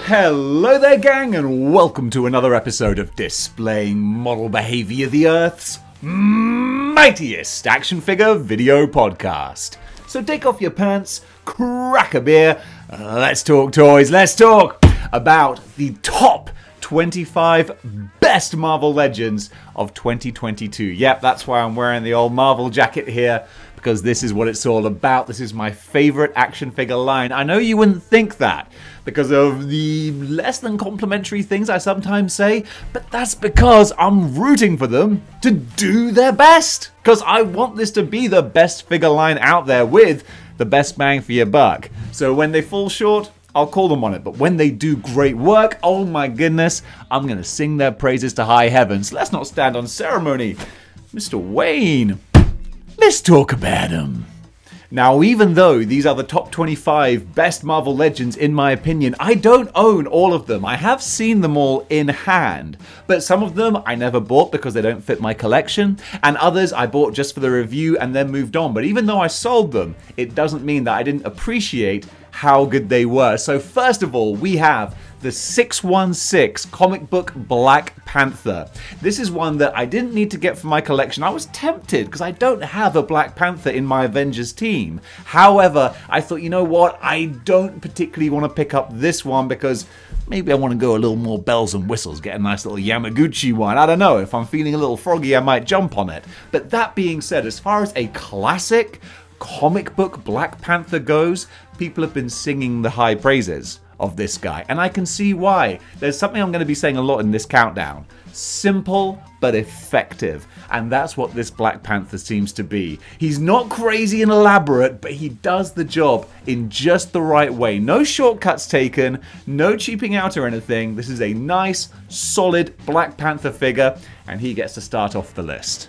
Hello there, gang, and welcome to another episode of Displaying-Model-Behaviour, the Earth's mightiest action figure video podcast. So take off your pants, crack a beer, let's talk toys, let's talk about the top 25 best Marvel Legends of 2022. Yep, that's why I'm wearing the old Marvel jacket here, because this is what it's all about. This is my favorite action figure line. I know you wouldn't think that because of the less than complimentary things I sometimes say, but that's because I'm rooting for them to do their best, because I want this to be the best figure line out there with the best bang for your buck. So when they fall short, I'll call them on it, but when they do great work, oh my goodness, I'm gonna sing their praises to high heavens. Let's not stand on ceremony. Mr. Wayne, let's talk about him. Now, even though these are the top 25 best Marvel Legends in my opinion, I don't own all of them. I have seen them all in hand, but some of them I never bought because they don't fit my collection, and others I bought just for the review and then moved on. But even though I sold them, it doesn't mean that I didn't appreciate how good they were. So first of all, we have the 616 comic book Black Panther. This is one that I didn't need to get for my collection. I was tempted because I don't have a Black Panther in my Avengers team. However, I thought, you know what, I don't particularly want to pick up this one because maybe I want to go a little more bells and whistles, get a nice little Yamaguchi one. I don't know, if I'm feeling a little froggy, I might jump on it. But that being said, as far as a classic comic book Black Panther goes, people have been singing the high praises of this guy, and I can see why. There's something I'm going to be saying a lot in this countdown. Simple but effective, and that's what this Black Panther seems to be. He's not crazy and elaborate, but he does the job in just the right way. No shortcuts taken, no cheaping out or anything. This is a nice, solid Black Panther figure, and he gets to start off the list.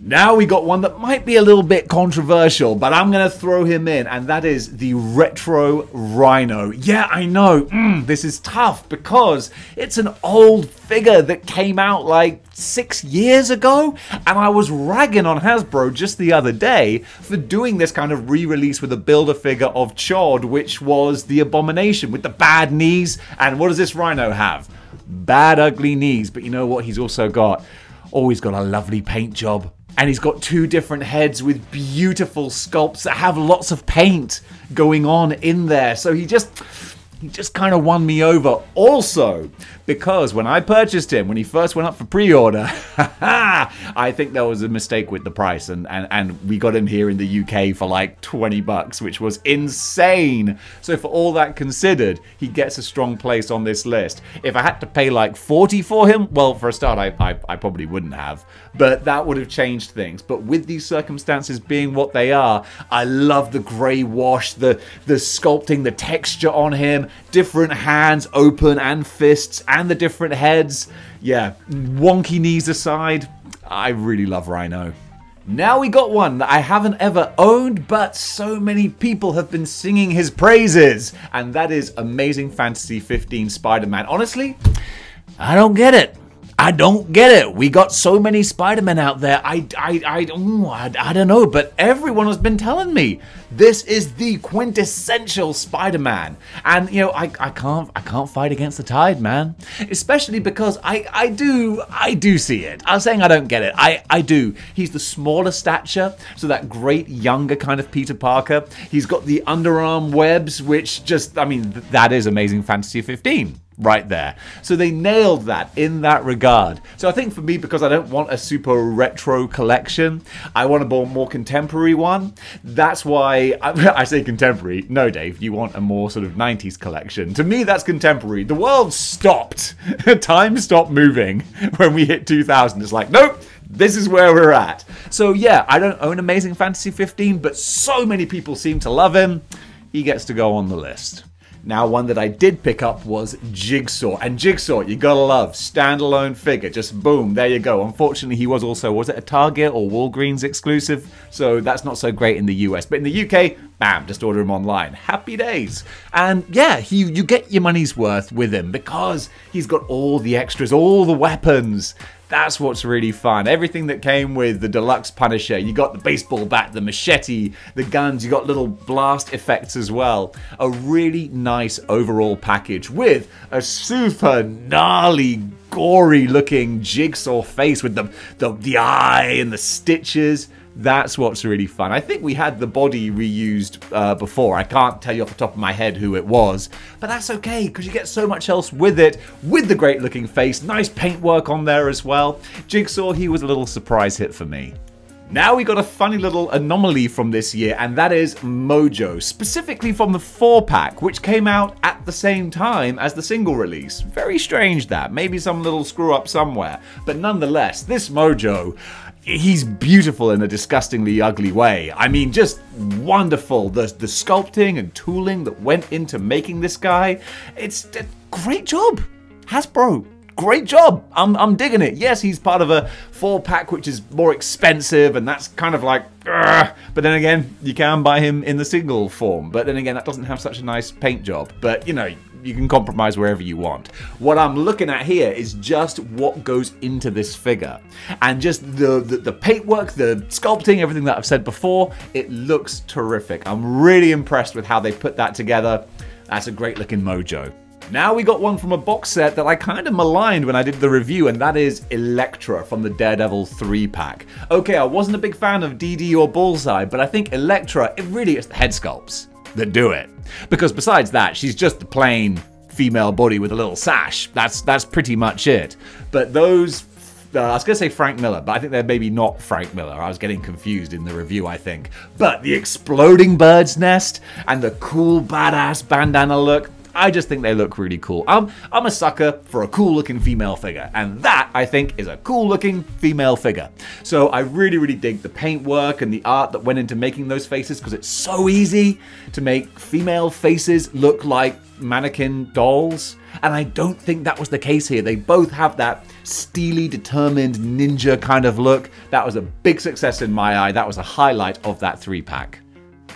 Now we got one that might be a little bit controversial, but I'm going to throw him in, and that is the Retro Rhino. Yeah, I know, this is tough because it's an old figure that came out like 6 years ago, and I was ragging on Hasbro just the other day for doing this kind of re-release with a Build-A-Figure of Chod, which was the Abomination with the bad knees. And what does this Rhino have? Bad, ugly knees, but you know what he's also got? Oh, he's got a lovely paint job. And he's got two different heads with beautiful sculpts that have lots of paint going on in there. So he just kind of won me over. Also, because when I purchased him, when he first went up for pre-order, I think there was a mistake with the price, and we got him here in the UK for like 20 bucks, which was insane. So for all that considered, he gets a strong place on this list. If I had to pay like 40 for him, well, for a start, I probably wouldn't have, but that would have changed things. But with these circumstances being what they are, I love the grey wash, the sculpting, the texture on him, different hands, open and fists, and the different heads. Yeah, wonky knees aside, I really love Rhino. Now we got one that I haven't ever owned, but so many people have been singing his praises, and that is Amazing Fantasy 15 Spider-Man. Honestly, I don't get it. I don't get it. We got so many Spider-Men out there. I don't know, but everyone has been telling me this is the quintessential Spider-Man, and you know I can't fight against the tide, man. Especially because I do see it. I'm saying I don't get it. I do. He's the smaller stature, so that great younger kind of Peter Parker. He's got the underarm webs, which just, I mean, that is Amazing Fantasy 15. Right there. So they nailed that in that regard. So I think for me, because I don't want a super retro collection, I want a more contemporary one. That's why I say contemporary. No, Dave, you want a more sort of 90s collection. To me, that's contemporary. The world stopped. Time stopped moving when we hit 2000. It's like, nope, this is where we're at. So yeah, I don't own Amazing Fantasy 15, but so many people seem to love him. He gets to go on the list. Now, one that I did pick up was Jigsaw. And Jigsaw, you gotta love, standalone figure. Just boom, there you go. Unfortunately, he was also, was it a Target or Walgreens exclusive? So that's not so great in the US. But in the UK, Bam, just order him online. Happy days. And yeah, you get your money's worth with him because he's got all the extras, all the weapons. That's what's really fun. Everything that came with the deluxe Punisher. You got the baseball bat, the machete, the guns. You got little blast effects as well. A really nice overall package with a super gnarly, gory looking Jigsaw face with the eye and the stitches. That's what's really fun. I think we had the body reused before. I can't tell you off the top of my head who it was, but that's okay because you get so much else with it, with the great looking face, nice paintwork on there as well. Jigsaw, he was a little surprise hit for me. Now we got a funny little anomaly from this year, and that is Mojo, specifically from the 4-pack, which came out at the same time as the single release. Very strange that, maybe some little screw up somewhere, but nonetheless, this Mojo, he's beautiful in a disgustingly ugly way. I mean, just wonderful. The sculpting and tooling that went into making this guy, it's a great job. Hasbro, great job. I'm digging it. Yes, he's part of a 4-pack, which is more expensive, and that's kind of like, but then again, you can buy him in the single form. But then again, that doesn't have such a nice paint job. But, you know, you can compromise wherever you want. What I'm looking at here is just what goes into this figure. And just the paintwork, the sculpting, everything that I've said before, it looks terrific. I'm really impressed with how they put that together. That's a great looking Mojo. Now we got one from a box set that I kind of maligned when I did the review, and that is Elektra from the Daredevil 3-pack. Okay, I wasn't a big fan of DD or Bullseye, but I think Elektra, it really is the head sculpts that do it. Because besides that, she's just the plain female body with a little sash. That's pretty much it. But those, I was going to say Frank Miller, but I think they're maybe not Frank Miller. I was getting confused in the review, I think. But the exploding bird's nest and the cool badass bandana look, I just think they look really cool. I'm a sucker for a cool looking female figure, and that, I think, is a cool looking female figure. So I really, really dig the paintwork and the art that went into making those faces, because it's so easy to make female faces look like mannequin dolls. And I don't think that was the case here. They both have that steely, determined ninja kind of look. That was a big success in my eye. That was a highlight of that 3-pack.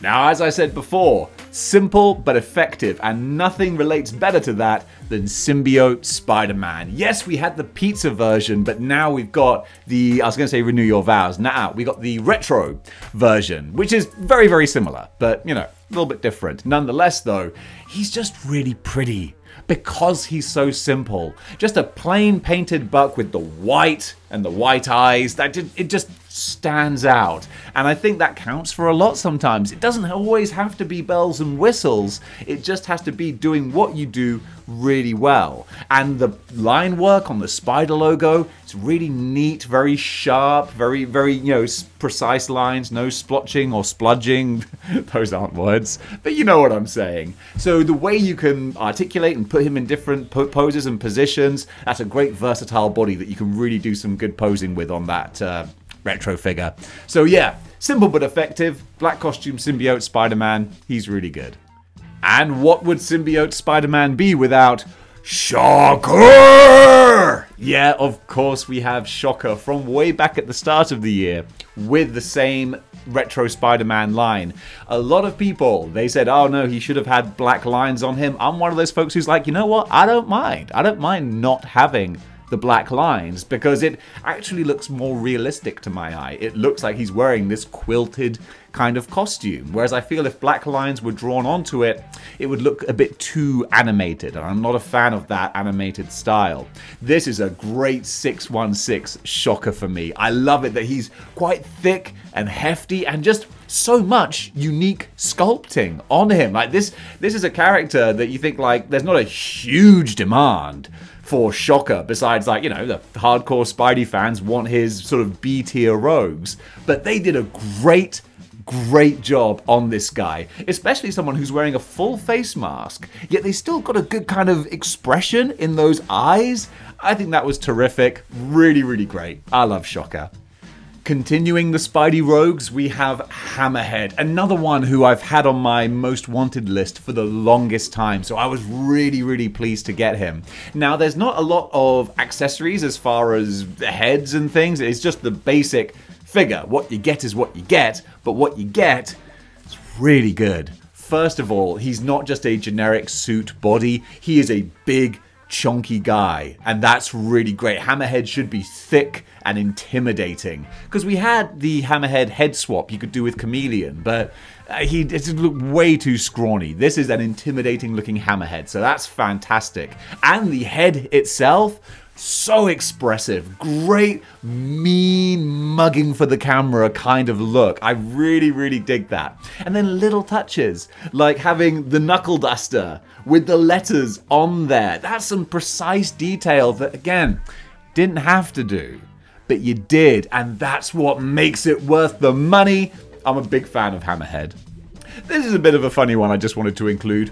Now, as I said before, simple but effective, and nothing relates better to that than Symbiote Spider-Man. Yes, we had the pizza version, but now we've got the, I was going to say Renew Your Vows, now we got the retro version, which is very, very similar, but, you know, a little bit different. Nonetheless, though, he's just really pretty. Because he's so simple. Just a plain painted buck with the white and the white eyes, it just stands out. And I think that counts for a lot sometimes. It doesn't always have to be bells and whistles. It just has to be doing what you do really well. And the line work on the spider logo, it's really neat, very sharp, very, very, you know, precise lines, no splotching or spludging. Those aren't words, but you know what I'm saying. So the way you can articulate and put him in different poses and positions, that's a great versatile body that you can really do some good posing with on that retro figure. So yeah, simple but effective, black costume symbiote Spider-Man, he's really good. And what would symbiote Spider-Man be without Shocker? Yeah, of course we have Shocker from way back at the start of the year with the same retro Spider-Man line. A lot of people, they said, oh no, he should have had black lines on him. I'm one of those folks who's like, you know what, I don't mind. I don't mind not having the black lines, because it actually looks more realistic to my eye. It looks like he's wearing this quilted kind of costume, whereas I feel if black lines were drawn onto it, it would look a bit too animated, and I'm not a fan of that animated style. This is a great 616 Shocker for me. I love it that he's quite thick and hefty and just so much unique sculpting on him. Like this is a character that you think like there's not a huge demand for Shocker, besides like, you know, the hardcore Spidey fans want his sort of B-tier rogues, but they did a great job on this guy, especially someone who's wearing a full face mask, yet they still got a good kind of expression in those eyes. I think that was terrific. Really, really great. I love Shocker. Continuing the Spidey rogues, we have Hammerhead, another one who I've had on my most wanted list for the longest time, so I was really, really pleased to get him. Now, there's not a lot of accessories as far as heads and things, it's just the basic figure. What you get is what you get, but what you get is really good. First of all, he's not just a generic suit body, he is a big, chunky guy, and that's really great. Hammerhead should be thick and intimidating, because we had the Hammerhead head swap you could do with Chameleon, but he just looked way too scrawny. This is an intimidating looking Hammerhead, so that's fantastic. And the head itself, so expressive, great mean mugging for the camera kind of look. I really dig that. And then little touches like having the knuckle duster with the letters on there. That's some precise detail that, again, didn't have to do, but you did, and that's what makes it worth the money. I'm a big fan of Hammerhead. This is a bit of a funny one I just wanted to include.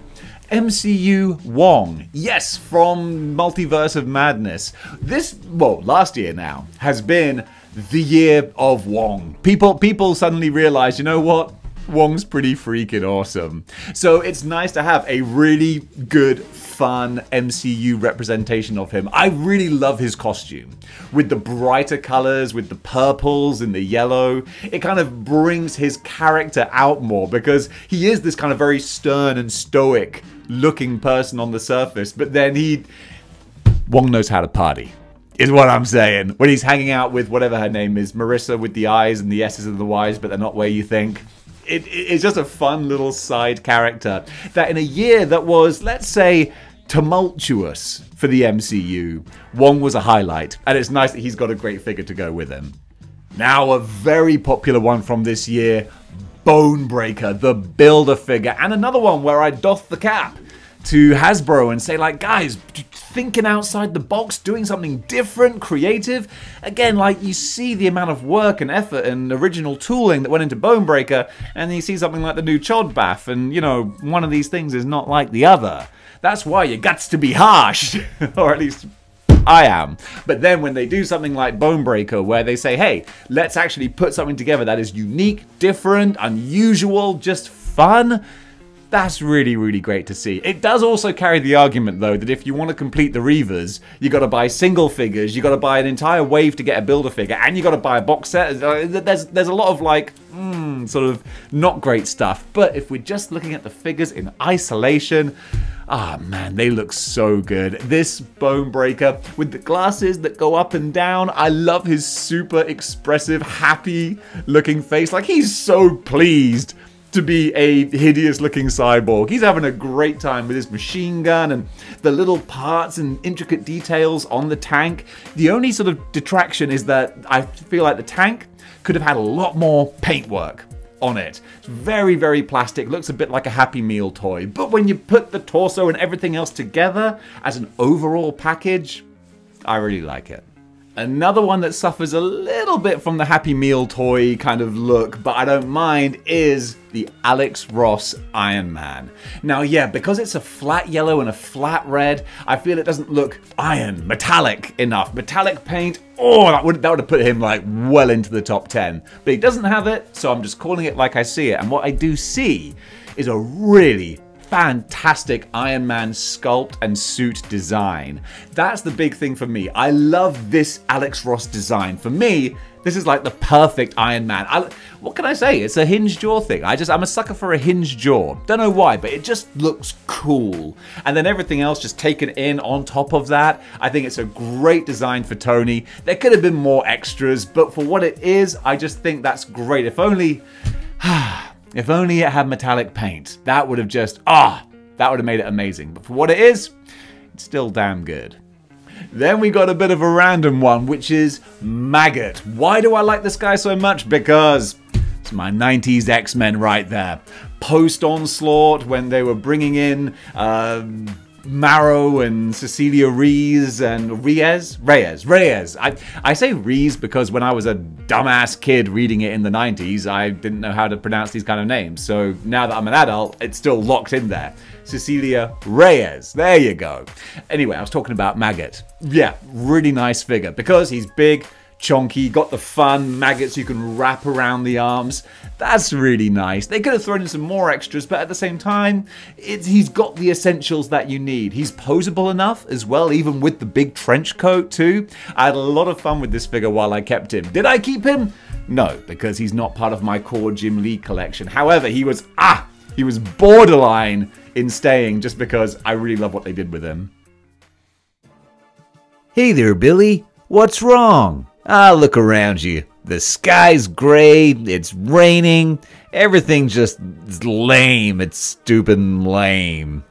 MCU Wong, yes, from Multiverse of Madness. This, well, last year now, has been the year of Wong. People suddenly realize, you know what? Wong's pretty freaking awesome. So it's nice to have a really good, fun MCU representation of him. I really love his costume. With the brighter colors, with the purples and the yellow, it kind of brings his character out more, because he is this kind of very stern and stoic looking person on the surface, but then Wong knows how to party, is what I'm saying. When he's hanging out with whatever her name is, Marissa with the I's and the S's and the Y's, but they're not where you think. It's just a fun little side character that in a year that was, let's say, tumultuous for the MCU, Wong was a highlight, and it's nice that he's got a great figure to go with him. Now, a very popular one from this year, Bonebreaker, the Build-A-Figure, and another one where I doff the cap to Hasbro and say, like, guys, thinking outside the box, doing something different, creative. Again, like, you see the amount of work and effort and original tooling that went into Bonebreaker, and then you see something like the new Chod Bath, and, you know, one of these things is not like the other. That's why you guts to be harsh, or at least I am. But then when they do something like Bonebreaker, where they say, hey, let's actually put something together that is unique, different, unusual, just fun, that's really great to see. It does also carry the argument, though, that if you want to complete the Reavers, you got to buy single figures, you got to buy an entire wave to get a Build-A-Figure, and you got to buy a box set. There's a lot of, like, sort of not great stuff. But if we're just looking at the figures in isolation, ah, man, they look so good. This Bonebreaker with the glasses that go up and down. I love his super expressive, happy looking face. Like, he's so pleased to be a hideous looking cyborg. He's having a great time with his machine gun and the little parts and intricate details on the tank. The only sort of detraction is that I feel like the tank could have had a lot more paintwork on it. It's very plastic, looks a bit like a Happy Meal toy, but when you put the torso and everything else together as an overall package, I really like it. Another one that suffers a little bit from the Happy Meal toy kind of look, but I don't mind, is the Alex Ross Iron Man. Now, yeah, because it's a flat yellow and a flat red, I feel it doesn't look iron, metallic enough. Metallic paint, oh, that would have put him like well into the top 10. But he doesn't have it, so I'm just calling it like I see it. And what I do see is a really fantastic Iron Man sculpt and suit design. That's the big thing for me. I love this Alex Ross design. For me, this is like the perfect Iron Man. What can I say? It's a hinge jaw thing. I'm a sucker for a hinge jaw. Don't know why, but it just looks cool. And then everything else just taken in on top of that. I think it's a great design for Tony. There could have been more extras, but for what it is, I just think that's great. If only it had metallic paint, that would have just, that would have made it amazing. But for what it is, it's still damn good. Then we got a bit of a random one, which is Maggot. Why do I like this guy so much? Because it's my 90s X-Men right there. Post-Onslaught, when they were bringing in Marrow and Cecilia Reyes and Reyes. I say Reyes because when I was a dumbass kid reading it in the 90s, I didn't know how to pronounce these kind of names. So now that I'm an adult, it's still locked in there. Cecilia Reyes. There you go. Anyway, I was talking about Maggot. Yeah, really nice figure because he's big, chunky, got the fun maggots you can wrap around the arms. That's really nice. They could have thrown in some more extras, but at the same time, he's got the essentials that you need. He's posable enough as well, even with the big trench coat too. I had a lot of fun with this figure while I kept him. Did I keep him? No, because he's not part of my core Jim Lee collection. However, he was borderline in staying just because I really love what they did with him. Hey there, Billy. What's wrong? Look around you. The sky's gray, it's raining, everything's just lame. It's stupid and lame.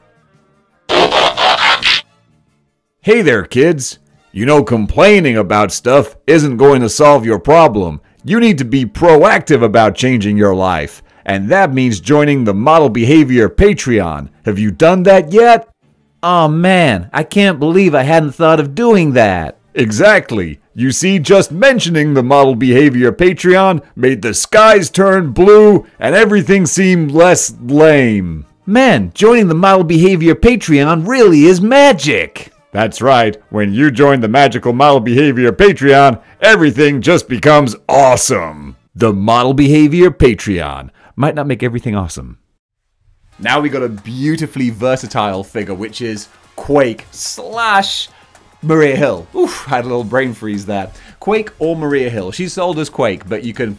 Hey there, kids. You know, complaining about stuff isn't going to solve your problem. You need to be proactive about changing your life. And that means joining the Model Behavior Patreon. Have you done that yet? Oh man, I can't believe I hadn't thought of doing that. Exactly. You see, just mentioning the Model Behavior Patreon made the skies turn blue and everything seem less lame. Man, joining the Model Behavior Patreon really is magic. That's right. When you join the magical Model Behavior Patreon, everything just becomes awesome. The Model Behavior Patreon. Might not make everything awesome. Now we got a beautifully versatile figure, which is Quake / Maria Hill. Oof, had a little brain freeze there. Quake or Maria Hill. She's sold as Quake, but you can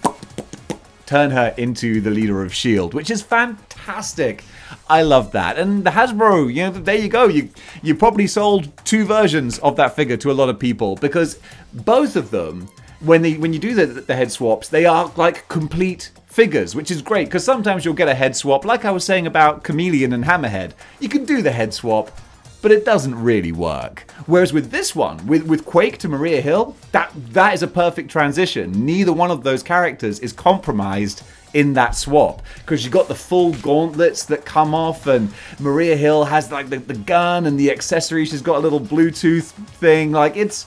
turn her into the leader of S.H.I.E.L.D., which is fantastic. I love that. And the Hasbro, you know, there you go. You probably sold 2 versions of that figure to a lot of people because both of them, when you do the head swaps, they are like complete figures, which is great because sometimes you'll get a head swap, like I was saying about Chameleon and Hammerhead. You can do the head swap, but it doesn't really work. Whereas with this one, with Quake to Maria Hill, that is a perfect transition. Neither one of those characters is compromised in that swap because you got the full gauntlets that come off, and Maria Hill has like the gun and the accessory. She's got a little Bluetooth thing. Like it's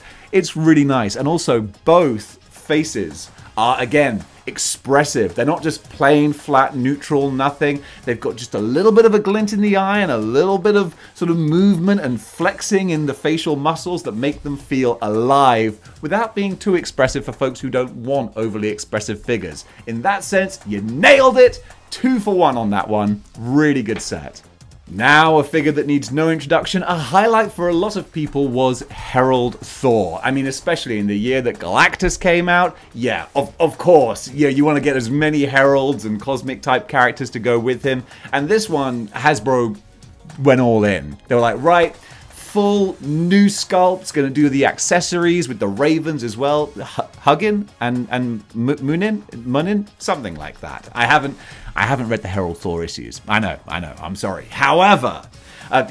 really nice. And also both faces are, again, expressive. They're not just plain, flat, neutral, nothing. They've got just a little bit of a glint in the eye and a little bit of sort of movement and flexing in the facial muscles that make them feel alive without being too expressive for folks who don't want overly expressive figures. In that sense, you nailed it. 2 for 1 on that one. Really good set. Now, a figure that needs no introduction, a highlight for a lot of people was Herald Thor. I mean, especially in the year that Galactus came out. Yeah, of course. Yeah, you want to get as many Heralds and cosmic type characters to go with him. And this one, Hasbro went all in. They were like, right, full new sculpt's going to do the accessories with the ravens as well. Huggin and Munin, something like that. I haven't read the Herald Thor issues. I know, I'm sorry. However,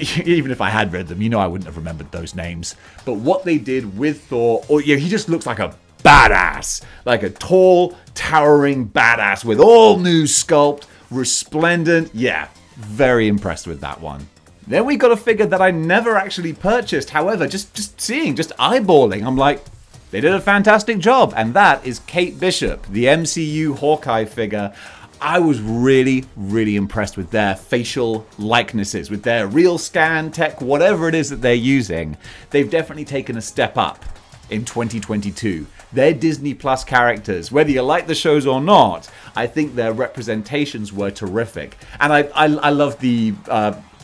even if I had read them, you know I wouldn't have remembered those names. But what they did with Thor, he just looks like a badass. Like a tall, towering badass with all new sculpt, resplendent. Yeah, very impressed with that one. Then we got a figure that I never actually purchased. However, just eyeballing, I'm like, they did a fantastic job. And that is Kate Bishop, the MCU Hawkeye figure. I was really, really impressed with their facial likenesses, with their real scan tech, whatever it is that they're using. They've definitely taken a step up in 2022. They're Disney Plus characters. Whether you like the shows or not, I think their representations were terrific. And I love the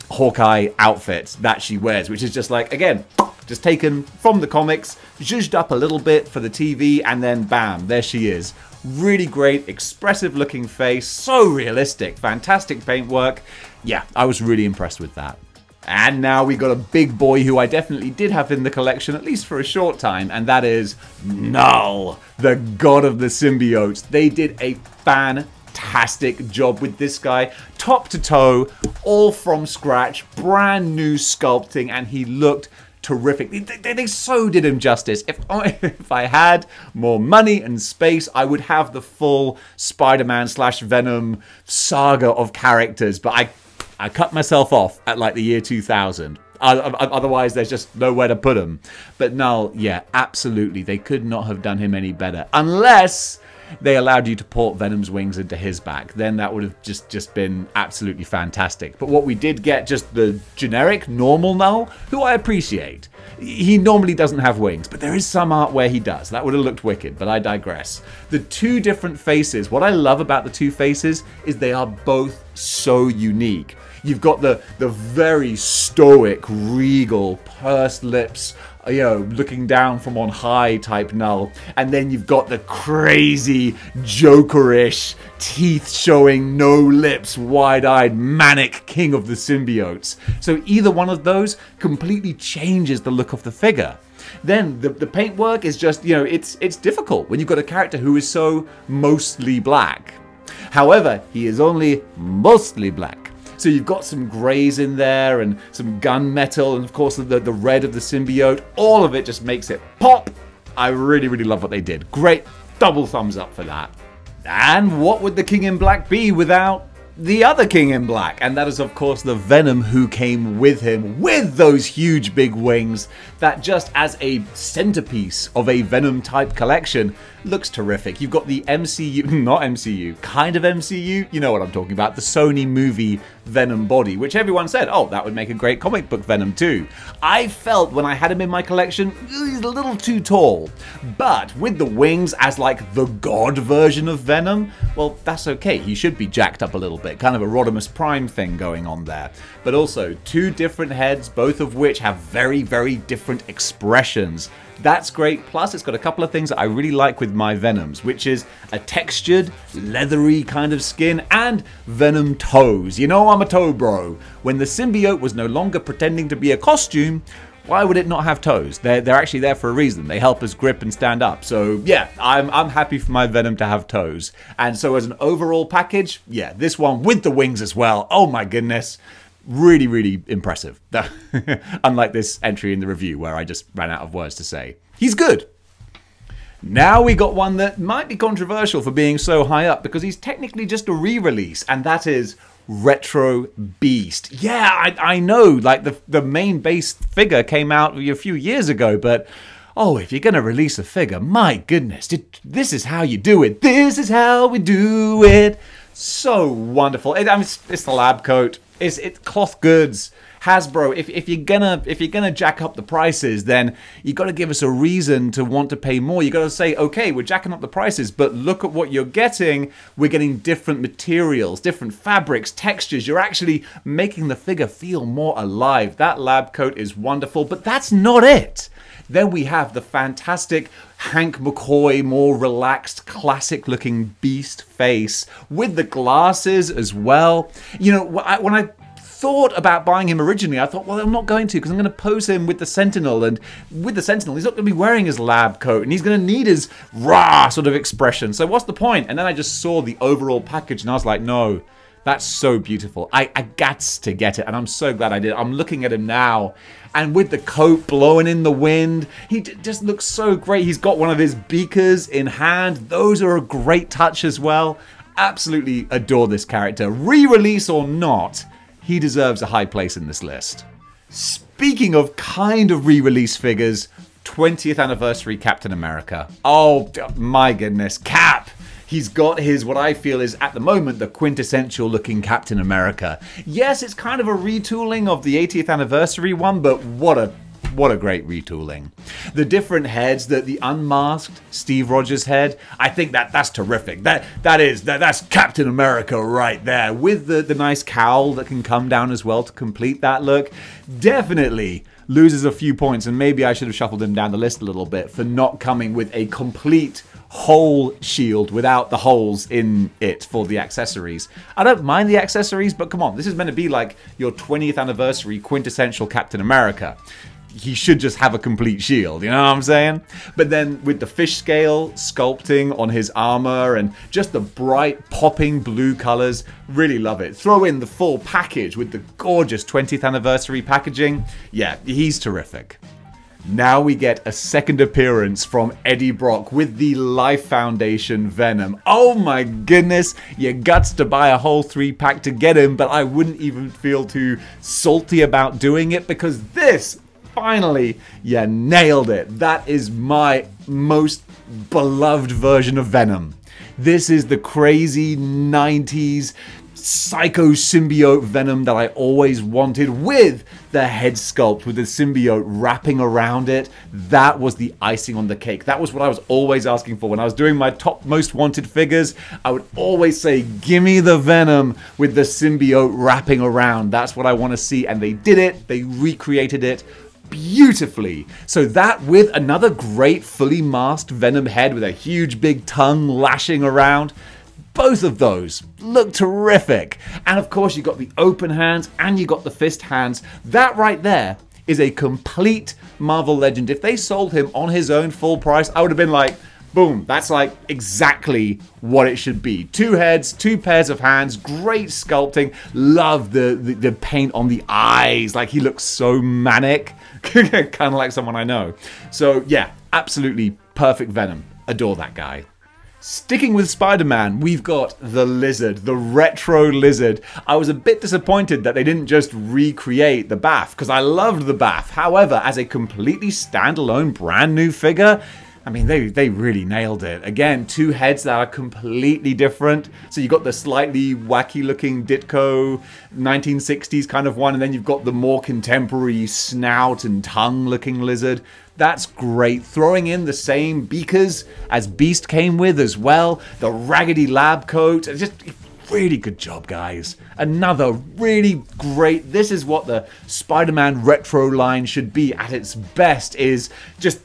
Hawkeye outfit that she wears, which is just like, again, just taken from the comics, zhuzhed up a little bit for the TV, and then bam, there she is. Really great, expressive looking face, so realistic, fantastic paintwork. Yeah, I was really impressed with that. And now we got a big boy who I definitely did have in the collection, at least for a short time, and that is Null, the god of the symbiotes. They did a fantastic job with this guy, top to toe, all from scratch, brand new sculpting, and he looked terrific. They so did him justice. If I had more money and space, I would have the full Spider-Man / Venom saga of characters, but I cut myself off at like the year 2000. Otherwise, there's just nowhere to put him. But Null, yeah, absolutely. They could not have done him any better. Unless they allowed you to port Venom's wings into his back. Then that would have just been absolutely fantastic. But what we did get, just the generic, normal Null, who I appreciate. He normally doesn't have wings, but there is some art where he does. That would have looked wicked, but I digress. The 2 different faces, what I love about the 2 faces is they are both so unique. You've got the very stoic, regal, pursed lips, looking down from on high type Null. And then you've got the crazy, Jokerish, teeth showing, no lips, wide-eyed, manic king of the symbiotes. So either one of those completely changes the look of the figure. Then the paintwork is just, it's difficult when you've got a character who is so mostly black. However, he is only mostly black. So you've got some greys in there and some gunmetal and of course the red of the symbiote. All of it just makes it pop. I really, really love what they did. Great, double thumbs up for that. And what would the King in Black be without the other King in Black? And that is of course the Venom who came with him with those huge big wings that just as a centerpiece of a Venom type collection looks terrific. You've got the MCU, not MCU, kind of MCU, you know what I'm talking about, the Sony movie Venom body, which everyone said, oh, that would make a great comic book Venom too. I felt when I had him in my collection, he's a little too tall. But with the wings as like the god version of Venom, well, that's okay. He should be jacked up a little bit, kind of a Rodimus Prime thing going on there. But also, two different heads, both of which have very, very different expressions. That's great. Plus, it's got a couple of things that I really like with my Venoms, which is a textured, leathery kind of skin and Venom toes. You know, I'm a toe bro. When the symbiote was no longer pretending to be a costume, why would it not have toes? They're actually there for a reason. They help us grip and stand up. So yeah, I'm happy for my Venom to have toes. And so as an overall package, yeah, this one with the wings as well. Oh my goodness. Really, really impressive. Unlike this entry in the review where I just ran out of words to say. He's good. Now we got one that might be controversial for being so high up because he's technically just a re-release, and that is Retro Beast. Yeah, I know, like the main base figure came out a few years ago, but oh, if you're going to release a figure, my goodness, this is how you do it. This is how we do it. So wonderful. It's the lab coat. It's cloth goods. Hasbro, if you're gonna jack up the prices, then you got to give us a reason to want to pay more. You got to say, okay, we're jacking up the prices, but look at what you're getting. We're getting different materials, different fabrics, textures. You're actually making the figure feel more alive. That lab coat is wonderful, but that's not it. Then we have the fantastic Hank McCoy, more relaxed, classic-looking Beast face with the glasses as well. You know, when I thought about buying him originally, I thought, well, I'm not going to because I'm going to pose him with the Sentinel, and with the Sentinel, he's not going to be wearing his lab coat, and he's going to need his rah sort of expression. So what's the point? And then I just saw the overall package, and I was like, no. That's so beautiful. I gats to get it, and I'm so glad I did. I'm looking at him now, and with the coat blowing in the wind, he just looks so great. He's got one of his beakers in hand. Those are a great touch as well. Absolutely adore this character. Re-release or not, he deserves a high place in this list. Speaking of kind of re-release figures, 20th anniversary Captain America. Oh my goodness, Cap! He's got his, what I feel is, at the moment, the quintessential looking Captain America. Yes, it's kind of a retooling of the 80th anniversary one, but what a great retooling. The different heads, the unmasked Steve Rogers head, I think that's terrific. That's Captain America right there, with the nice cowl that can come down as well to complete that look. Definitely loses a few points, and maybe I should have shuffled him down the list a little bit for not coming with a complete whole shield without the holes in it for the accessories. I don't mind the accessories, but come on, this is meant to be like your 20th anniversary quintessential Captain America. He should just have a complete shield, you know what I'm saying? But then with the fish scale sculpting on his armor and just the bright popping blue colors, really love it. Throw in the full package with the gorgeous 20th anniversary packaging. Yeah, he's terrific. Now we get a second appearance from Eddie Brock with the Life Foundation Venom. Oh my goodness, you guts to buy a whole 3-pack to get him, but I wouldn't even feel too salty about doing it because this, finally, you nailed it. That is my most beloved version of Venom. This is the crazy 90s psycho symbiote Venom that I always wanted, with the head sculpt with the symbiote wrapping around it. That was the icing on the cake. That was what I was always asking for when I was doing my top most wanted figures. I would always say, gimme the Venom with the symbiote wrapping around. That's what I want to see, and they did it. They recreated it beautifully. So that with another great fully masked Venom head with a huge big tongue lashing around, both of those look terrific. And of course you got the open hands and you got the fist hands. That right there is a complete Marvel Legend. If they sold him on his own full price, I would have been like, boom, that's like exactly what it should be. 2 heads, 2 pairs of hands, great sculpting. Love the paint on the eyes. Like, he looks so manic. Kind of like someone I know. So yeah, absolutely perfect Venom. Adore that guy. Sticking with Spider-Man, we've got the Lizard, the retro Lizard. I was a bit disappointed that they didn't just recreate the Bath, because I loved the Bath. However, as a completely standalone brand new figure, I mean, they really nailed it. Again, 2 heads that are completely different. So you got the slightly wacky looking Ditko 1960s kind of one, and then you've got the more contemporary snout and tongue looking Lizard. That's great. Throwing in the same beakers as Beast came with as well. The raggedy lab coat. Just really good job, guys. Another really great. This is what the Spider-Man retro line should be at its best, is just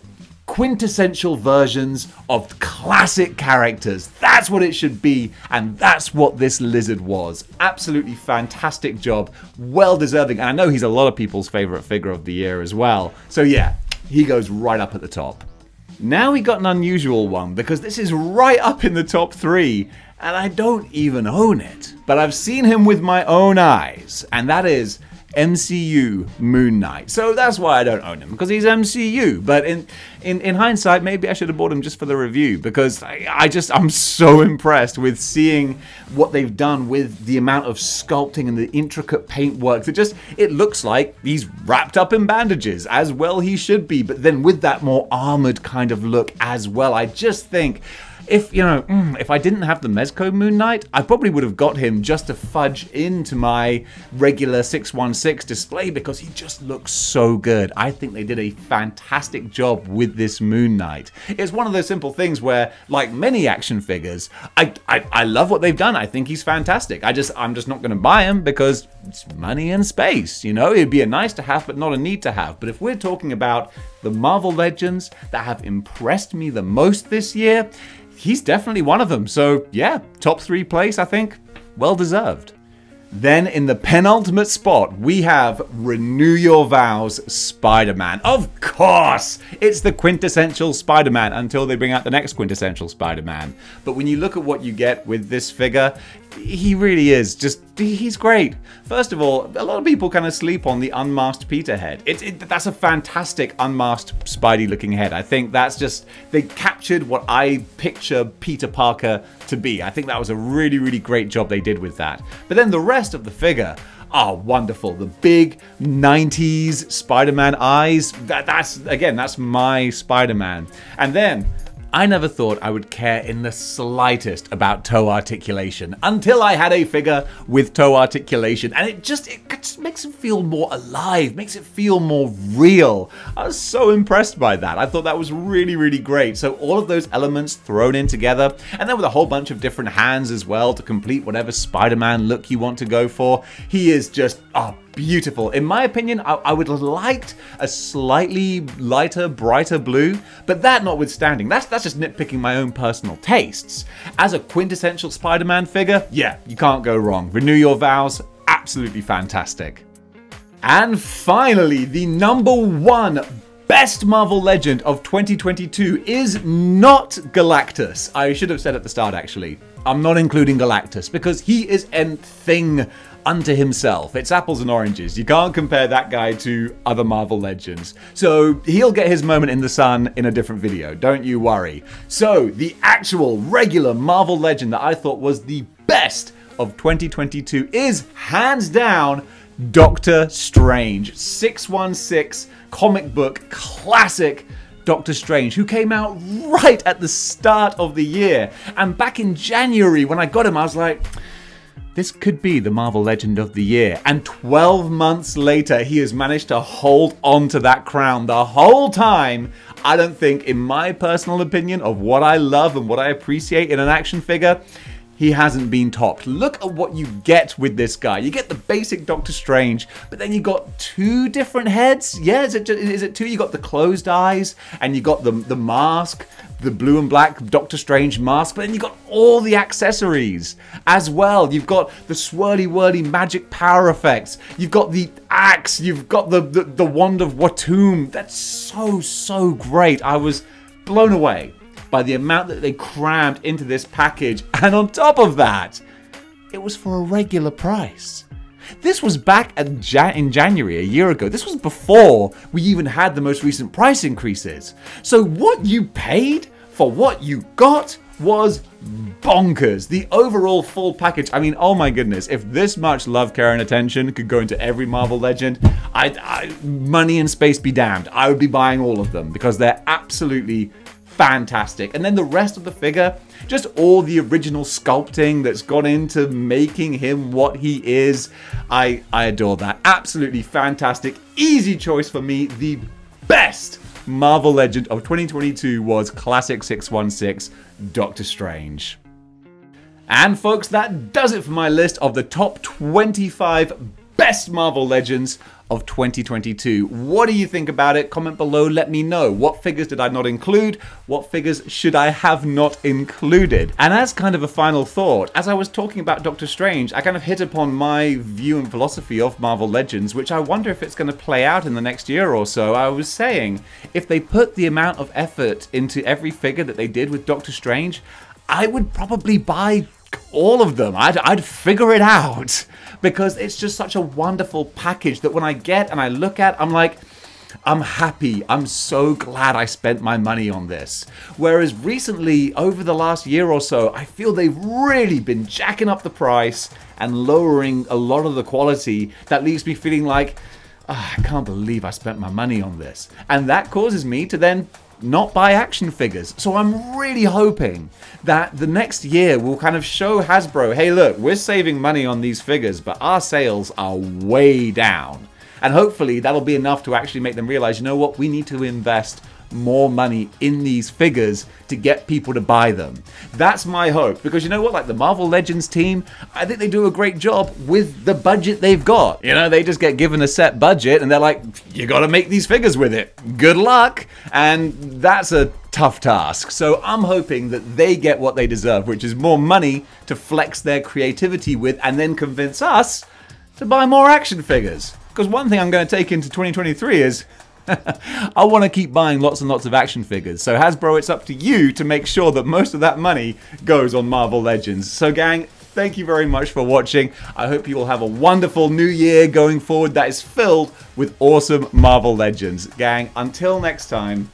quintessential versions of classic characters. That's what it should be, and that's what this Lizard was. Absolutely fantastic job. Well deserving, and I know he's a lot of people's favorite figure of the year as well. So yeah, he goes right up at the top. Now we got an unusual one, because this is right up in the top 3, and I don't even own it. But I've seen him with my own eyes, and that is MCU Moon Knight. So that's why I don't own him, because he's MCU. But in hindsight, maybe I should have bought him just for the review, because I'm so impressed with seeing what they've done with the amount of sculpting and the intricate paintwork. It looks like he's wrapped up in bandages, as well he should be, but then with that more armored kind of look as well. I just think, if I didn't have the Mezco Moon Knight, I probably would have got him just to fudge into my regular 616 display, because he just looks so good. I think they did a fantastic job with this Moon Knight. It's one of those simple things where, like many action figures, I love what they've done. I think he's fantastic. I'm just not going to buy him because it's money and space. It'd be a nice to have, but not a need to have. But if we're talking about the Marvel Legends that have impressed me the most this year, he's definitely one of them. So yeah, top 3 place, I think. Well deserved. Then in the penultimate spot, we have Renew Your Vows Spider-Man. Of course, it's the quintessential Spider-Man until they bring out the next quintessential Spider-Man. But when you look at what you get with this figure, he really is he's great. First of all, a lot of people kind of sleep on the unmasked Peter head. That's a fantastic unmasked Spidey looking head. I think they captured what I picture Peter Parker to be. I think that was a really, really great job they did with that. But then the rest of the figure are wonderful. The big 90s Spider-Man eyes, that's my Spider-Man. And then I never thought I would care in the slightest about toe articulation until I had a figure with toe articulation, and it just makes it feel more alive, makes it feel more real. I was so impressed by that. I thought that was really, really great. So all of those elements thrown in together, and then with a whole bunch of different hands as well to complete whatever Spider-Man look you want to go for. He is just beautiful. In my opinion, I would have liked a slightly lighter, brighter blue, but that notwithstanding, that's just nitpicking my own personal tastes. As a quintessential Spider-Man figure, yeah, you can't go wrong. Renew Your Vows, absolutely fantastic. And finally, the #1 best Marvel Legend of 2022 is not Galactus. I should have said at the start, actually. I'm not including Galactus because he is a thing unto himself. It's apples and oranges. You can't compare that guy to other Marvel Legends. So he'll get his moment in the sun in a different video, don't you worry. So the actual regular Marvel Legend that I thought was the best of 2022 is hands down Doctor Strange. 616 comic book classic Doctor Strange, who came out right at the start of the year. And back in January when I got him, I was like, this could be the Marvel Legend of the Year. And 12 months later, he has managed to hold on to that crown the whole time. I don't think, in my personal opinion, of what I love and what I appreciate in an action figure, he hasn't been topped. Look at what you get with this guy. You get the basic Doctor Strange, but then you got two different heads. Yeah, is it two? You got the closed eyes, and you got the mask, the blue and black Doctor Strange mask, but then you got all the accessories as well. You've got the swirly whirly magic power effects. You've got the axe. You've got the wand of Watum. That's so great. I was blown away by the amount that they crammed into this package, and on top of that, it was for a regular price. This was back in January, a year ago. This was before we even had the most recent price increases. So what you paid for what you got was bonkers. The overall full package, I mean, oh my goodness, if this much love, care, and attention could go into every Marvel Legend, money and space be damned, I would be buying all of them because they're absolutely fantastic. And then the rest of the figure, just all the original sculpting that's gone into making him what he is. I adore that. Absolutely fantastic. Easy choice for me. The best Marvel Legend of 2022 was Classic 616 Doctor Strange. And folks, that does it for my list of the top 25 best Marvel Legends of 2022. What do you think about it? Comment below, let me know. What figures did I not include? What figures should I have not included? And as kind of a final thought, as I was talking about Doctor Strange, I kind of hit upon my view and philosophy of Marvel Legends, which I wonder if it's going to play out in the next year or so. I was saying, if they put the amount of effort into every figure that they did with Doctor Strange, I would probably buy all of them. I'd figure it out because it's just such a wonderful package that when I get and I look at, I'm like, I'm happy. I'm so glad I spent my money on this. Whereas recently, over the last year or so, I feel they've really been jacking up the price and lowering a lot of the quality that leaves me feeling like, oh, I can't believe I spent my money on this. And that causes me to then not buy action figures. So I'm really hoping that the next year will kind of show Hasbro, hey look, we're saving money on these figures, but our sales are way down. And hopefully that'll be enough to actually make them realize, you know what, we need to invest more money in these figures to get people to buy them. That's my hope, because you know what, like the Marvel Legends team, I think they do a great job with the budget they've got. You know, they just get given a set budget and they're like, you gotta make these figures with it. Good luck. And that's a tough task. So I'm hoping that they get what they deserve, which is more money to flex their creativity with and then convince us to buy more action figures. Because one thing I'm going to take into 2023 is I want to keep buying lots and lots of action figures. So Hasbro, it's up to you to make sure that most of that money goes on Marvel Legends. So gang, thank you very much for watching. I hope you all have a wonderful new year going forward that is filled with awesome Marvel Legends. Gang, until next time,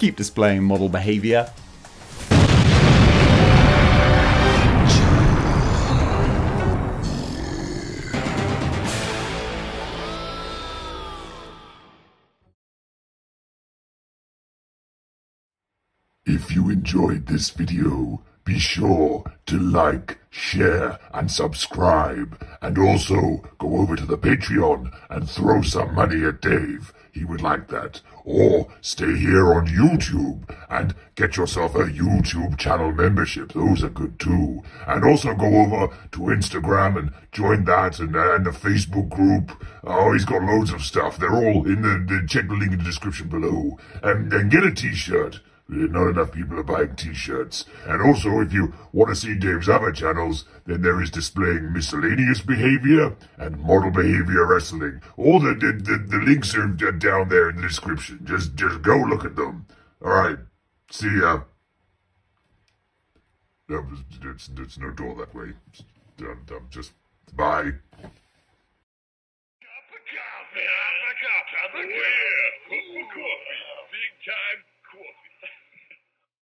keep displaying model behavior. If you enjoyed this video, be sure to like, share, and subscribe. And also, go over to the Patreon and throw some money at Dave. He would like that. Or stay here on YouTube and get yourself a YouTube channel membership. Those are good too. And also go over to Instagram and join that and the Facebook group. Oh, he's got loads of stuff. They're all in the check the link in the description below. And get a t-shirt. Not enough people are buying t-shirts. And also, if you want to see Dave's other channels, then there is Displaying Miscellaneous Behavior and Model Behavior Wrestling. All the links are down there in the description. Just go look at them. Alright, see ya. There's no door that way. Just bye. Cup of coffee. Big time coffee.